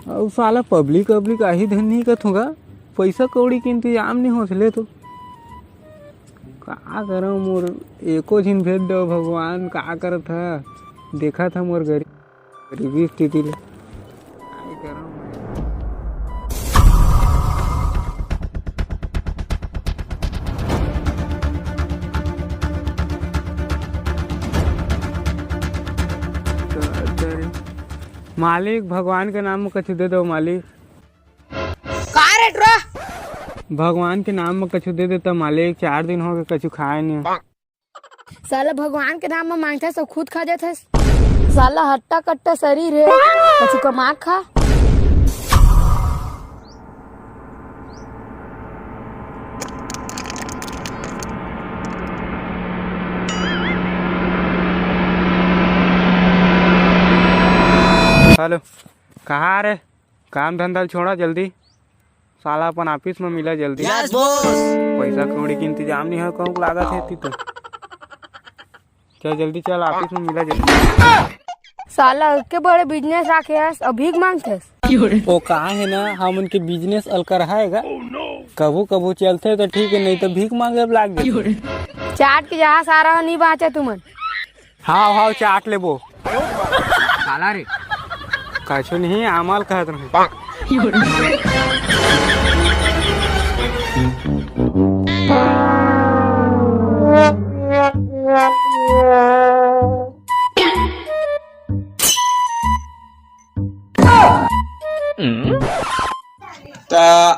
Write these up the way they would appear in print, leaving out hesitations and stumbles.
और साला पब्लिक आही धन नहीं कथूँगा, पैसा कौड़ी के इंतजाम नहीं होसले तो का करो मोर एको झिन भेज दो भगवान। का करत था देखा था मोर गरीबी स्थिति ले काय करो। मालिक भगवान के नाम में कछु दे दो मालिक। भगवान के नाम में कछु दे देता मालिक, 4 दिन हो गए कछु खाए नहीं। साला भगवान के नाम में मांगता सब खुद खा जाता है। साला हट्टा कट्टा शरीर है, कछु कमा खा। हेलो, कहाँ रे? काम धंधा छोड़ा जल्दी, साला अपन ऑफिस में मिला जल्दी। Yes boss. पैसा कौड़ी के इंतजाम नहीं है, कहूँ लागत है तो चल जल्दी चल ऑफिस में मिला जल्दी। साला के बड़े बिजनेस रखे है और भीख मांगते है। वो कहाँ है ना, हम उनके बिजनेस अलकर है कबू कबू चलते तो ठीक है, नहीं तो भीख मांगे लाग गए। चाट के जहाँ सारा नहीं बाँचे तुमन। हाँ हाँ चाट ले वो साला रे कछु नहीं आमाल कहत रहे।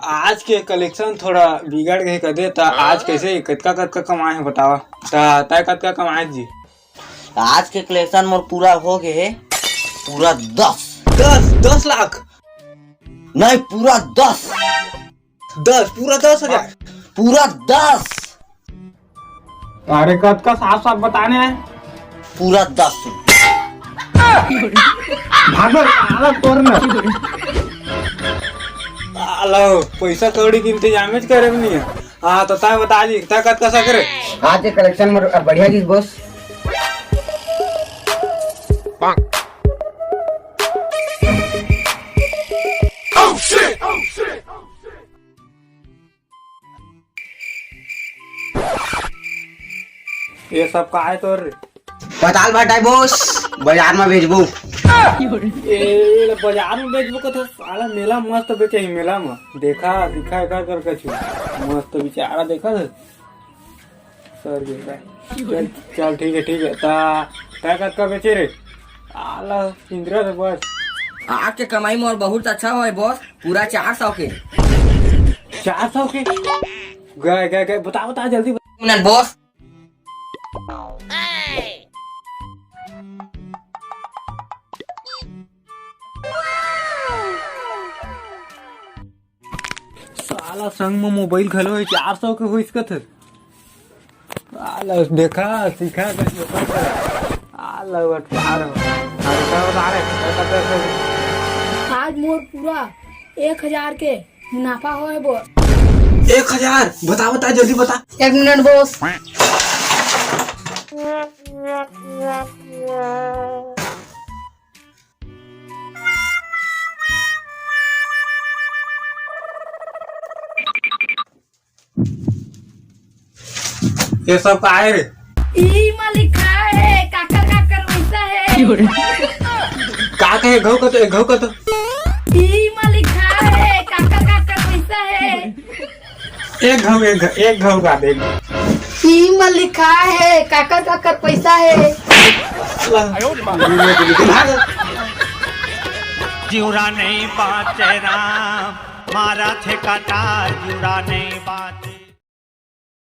आज के कलेक्शन थोड़ा बिगड़ गए कदे, तो आज कैसे कतका कतका कमाए है बतावा। तय कतका कमाए जी? आज के कलेक्शन मोर पूरा हो गए, पूरा 10 लाख नहीं, पूरा 10 पूरा 10,000 पूरा 10। अरे कतका साफ साफ बताने हैं। पूरा 10 भागो आला तोड़ना। आलो पैसा कौड़ी के इंतजाम करे नहीं है। हाँ तो तय बता जी तय कतका सा करे आज के कलेक्शन में बढ़िया चीज बॉस। ये सब का है तोर? पताल भटाई बॉस, बाजार में बेचबू। ये बाजार में बेचबू का तो साला मेला मस्त बेचे ही, मेला में देखा दिखा कर कछु मस्त बेचारा देखा सर देखा। चल ठीक है ता का बेचे रे आला इंद्रा रे बस। आज के कमाई मोर बहुत अच्छा है बॉस, पूरा 400 के। 400 के गए बता जल्दी मिनट बॉस। साला संग में मोबाइल खलो है 400 के हो इसका थे। साला देखा सीखा आज मोर पूरा 1000 के मुनाफा हो है बॉस। 1000 बता जल्दी बता। 1 मिनट बॉस। ये सब का है रे? ई में लिखा है काकर पैसा है। का कहे घऊ का तो ई में लिखा है काकर पैसा है। एक घऊ का दे। ई में लिखा है काकर पैसा है। जुड़ा नहीं बात राम, मारा थे कटार जुड़ा नहीं बात।